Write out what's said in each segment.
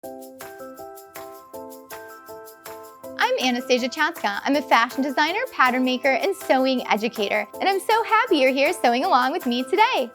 I'm Anastasia Chatzka. I'm a fashion designer, pattern maker, and sewing educator, and I'm so happy you're here sewing along with me today.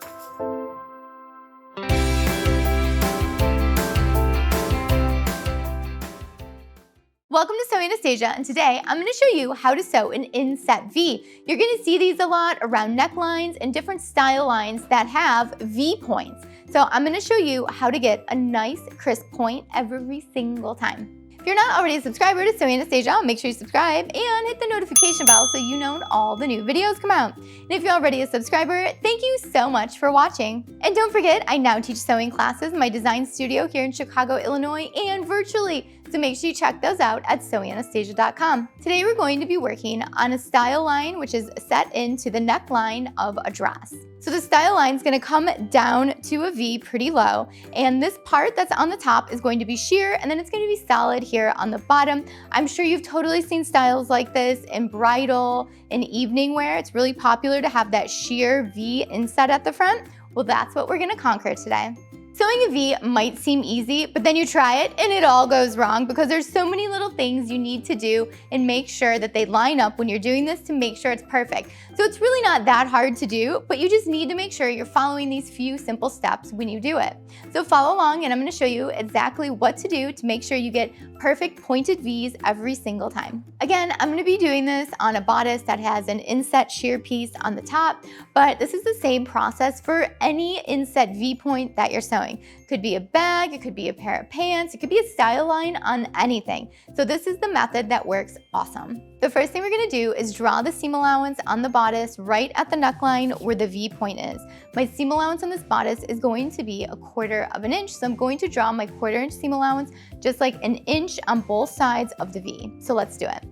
Welcome to Sew Anastasia, and today I'm going to show you how to sew an inset V. You're going to see these a lot around necklines and different style lines that have V points. So I'm going to show you how to get a nice crisp point every single time. If you're not already a subscriber to Sew Anastasia, make sure you subscribe and hit the notification bell so you know when all the new videos come out. And if you're already a subscriber, thank you so much for watching. And don't forget, I now teach sewing classes in my design studio here in Chicago, Illinois, and virtually. So make sure you check those out at sewanastasia.com. Today we're going to be working on a style line which is set into the neckline of a dress. So the style line is going to come down to a V pretty low, and this part that's on the top is going to be sheer, and then it's going to be solid here on the bottom. I'm sure you've totally seen styles like this in bridal and evening wear. It's really popular to have that sheer V inset at the front. Well, that's what we're going to conquer today. Sewing a V might seem easy, but then you try it and it all goes wrong because there's so many little things you need to do and make sure that they line up when you're doing this to make sure it's perfect. So it's really not that hard to do, but you just need to make sure you're following these few simple steps when you do it. So follow along and I'm going to show you exactly what to do to make sure you get perfect pointed V's every single time. Again, I'm going to be doing this on a bodice that has an inset sheer piece on the top, but this is the same process for any inset V point that you're sewing. It could be a bag, it could be a pair of pants, it could be a style line on anything. So this is the method that works awesome. The first thing we're going to do is draw the seam allowance on the bodice right at the neckline where the V point is. My seam allowance on this bodice is going to be 1/4 of an inch, so I'm going to draw my 1/4 inch seam allowance just like an inch on both sides of the V. So let's do it.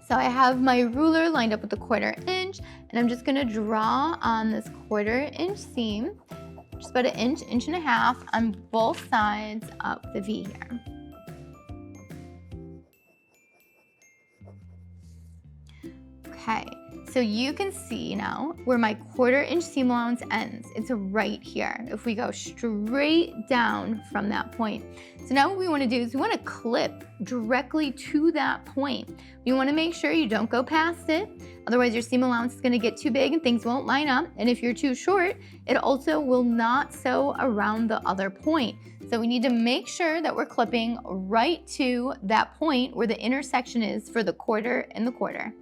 So I have my ruler lined up with the 1/4 inch, and I'm just going to draw on this 1/4 inch seam, just about an inch, inch and a half on both sides of the V here. Okay, so you can see now where my 1/4 inch seam allowance ends. It's right here. If we go straight down from that point. So now what we want to do is we want to clip directly to that point. You want to make sure you don't go past it. Otherwise your seam allowance is going to get too big and things won't line up. And if you're too short, it also will not sew around the other point. So we need to make sure that we're clipping right to that point where the intersection is for the 1/4 and the 1/4.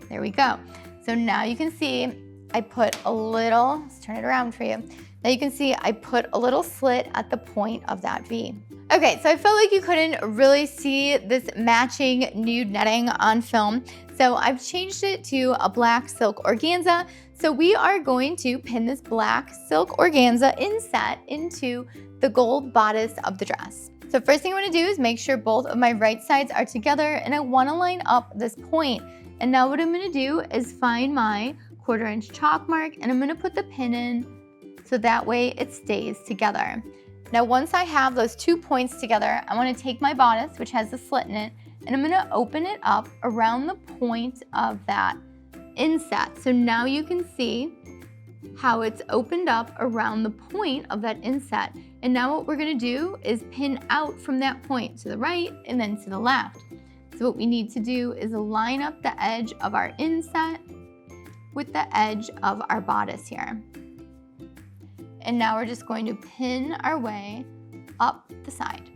There we go. So now you can see I put a little, let's turn it around for you. Now you can see I put a little slit at the point of that V. Okay, so I felt like you couldn't really see this matching nude netting on film. So I've changed it to a black silk organza. So we are going to pin this black silk organza inset into the gold bodice of the dress. So first thing I want to do is make sure both of my right sides are together, and I want to line up this point. And now what I'm going to do is find my 1/4 inch chalk mark, and I'm going to put the pin in so that way it stays together. Now once I have those 2 points together, I want to take my bodice, which has the slit in it, and I'm going to open it up around the point of that inset. So now you can see how it's opened up around the point of that inset. And now what we're going to do is pin out from that point to the right and then to the left. So what we need to do is line up the edge of our inset with the edge of our bodice here. And now we're just going to pin our way up the side.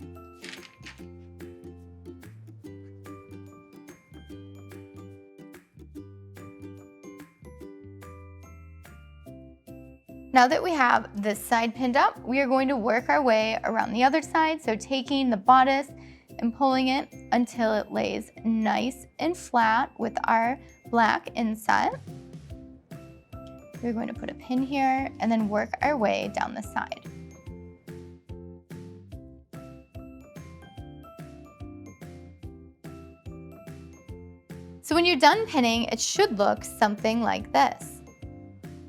Now that we have this side pinned up, we are going to work our way around the other side. So taking the bodice and pulling it until it lays nice and flat with our black inset. We're going to put a pin here and then work our way down the side. So when you're done pinning, it should look something like this.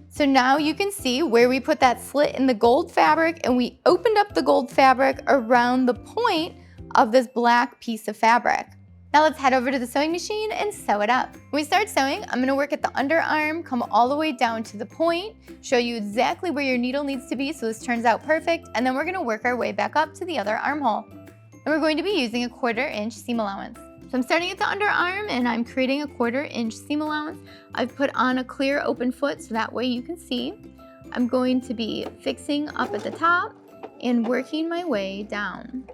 So now you can see where we put that slit in the gold fabric, and we opened up the gold fabric around the point of this black piece of fabric. Now let's head over to the sewing machine and sew it up. When we start sewing, I'm gonna work at the underarm, come all the way down to the point, show you exactly where your needle needs to be so this turns out perfect, and then we're gonna work our way back up to the other armhole. And we're going to be using a 1/4 inch seam allowance. So I'm starting at the underarm and I'm creating a 1/4 inch seam allowance. I've put on a clear open foot so that way you can see. I'm going to be fixing up at the top and working my way down.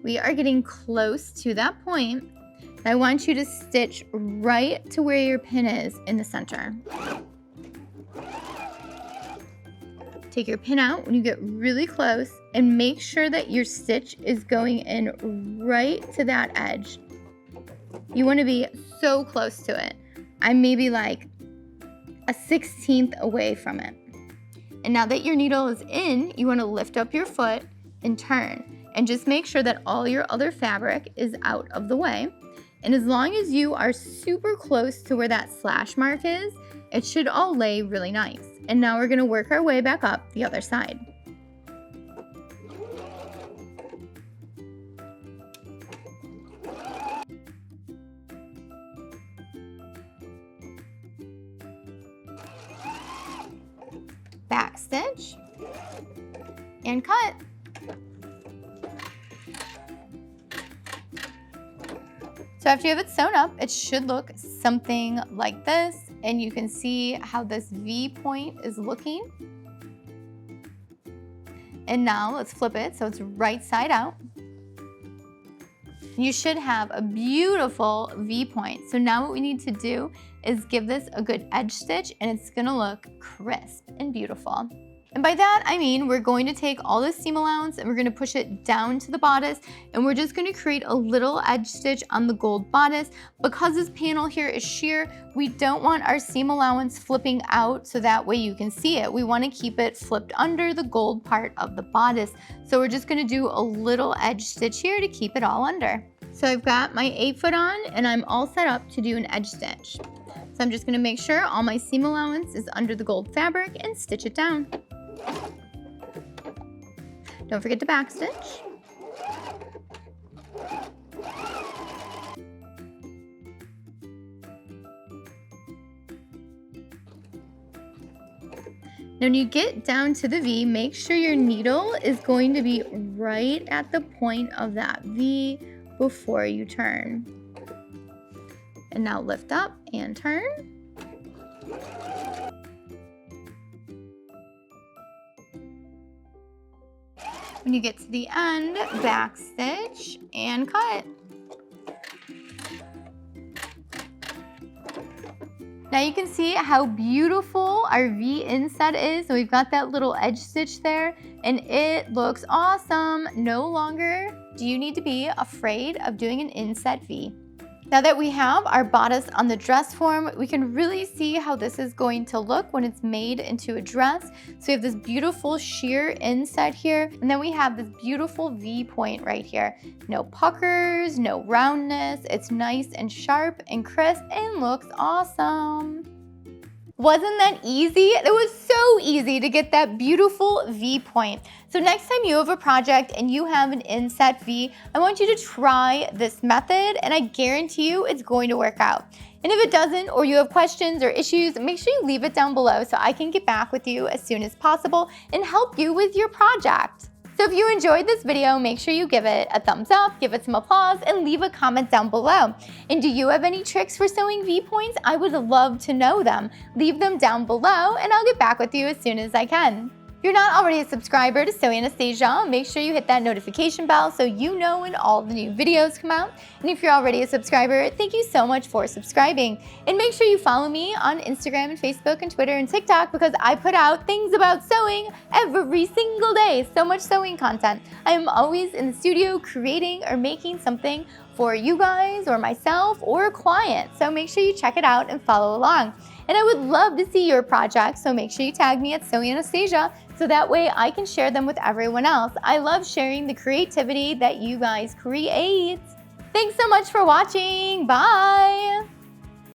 We are getting close to that point. I want you to stitch right to where your pin is in the center. Take your pin out when you get really close and make sure that your stitch is going in right to that edge. You want to be so close to it. I'm maybe like a 1/16 away from it. And now that your needle is in, you want to lift up your foot and turn. And just make sure that all your other fabric is out of the way. And as long as you are super close to where that slash mark is, it should all lay really nice. And now we're gonna work our way back up the other side. Back stitch and cut. So after you have it sewn up, it should look something like this, and you can see how this V point is looking. And now let's flip it so it's right side out. You should have a beautiful V point. So now what we need to do is give this a good edge stitch, and it's gonna look crisp and beautiful. And by that, I mean we're going to take all this seam allowance and we're gonna push it down to the bodice, and we're just gonna create a little edge stitch on the gold bodice. Because this panel here is sheer, we don't want our seam allowance flipping out so that way you can see it. We wanna keep it flipped under the gold part of the bodice. So we're just gonna do a little edge stitch here to keep it all under. So I've got my 8 foot on and I'm all set up to do an edge stitch. So I'm just gonna make sure all my seam allowance is under the gold fabric and stitch it down. Don't forget to back stitch. Now when you get down to the V, make sure your needle is going to be right at the point of that V before you turn. And now lift up and turn. When you get to the end, back stitch and cut. Now you can see how beautiful our V inset is. So we've got that little edge stitch there and it looks awesome. No longer do you need to be afraid of doing an inset V. Now that we have our bodice on the dress form, we can really see how this is going to look when it's made into a dress. So we have this beautiful sheer inset here, and then we have this beautiful V point right here. No puckers, no roundness. It's nice and sharp and crisp and looks awesome. Wasn't that easy? It was so easy to get that beautiful V point. So next time you have a project and you have an inset V, I want you to try this method and I guarantee you it's going to work out. And if it doesn't, or you have questions or issues, make sure you leave it down below so I can get back with you as soon as possible and help you with your project. So if you enjoyed this video, make sure you give it a thumbs up, give it some applause, and leave a comment down below. And do you have any tricks for sewing V points? I would love to know them. Leave them down below and I'll get back with you as soon as I can. If you're not already a subscriber to Sew Anastasia, make sure you hit that notification bell so you know when all the new videos come out. And if you're already a subscriber, thank you so much for subscribing. And make sure you follow me on Instagram and Facebook and Twitter and TikTok because I put out things about sewing every single day. So much sewing content. I am always in the studio creating or making something for you guys or myself or a client. So make sure you check it out and follow along. And I would love to see your projects, so make sure you tag me at Sew Anastasia so that way I can share them with everyone else. I love sharing the creativity that you guys create. Thanks so much for watching. Bye.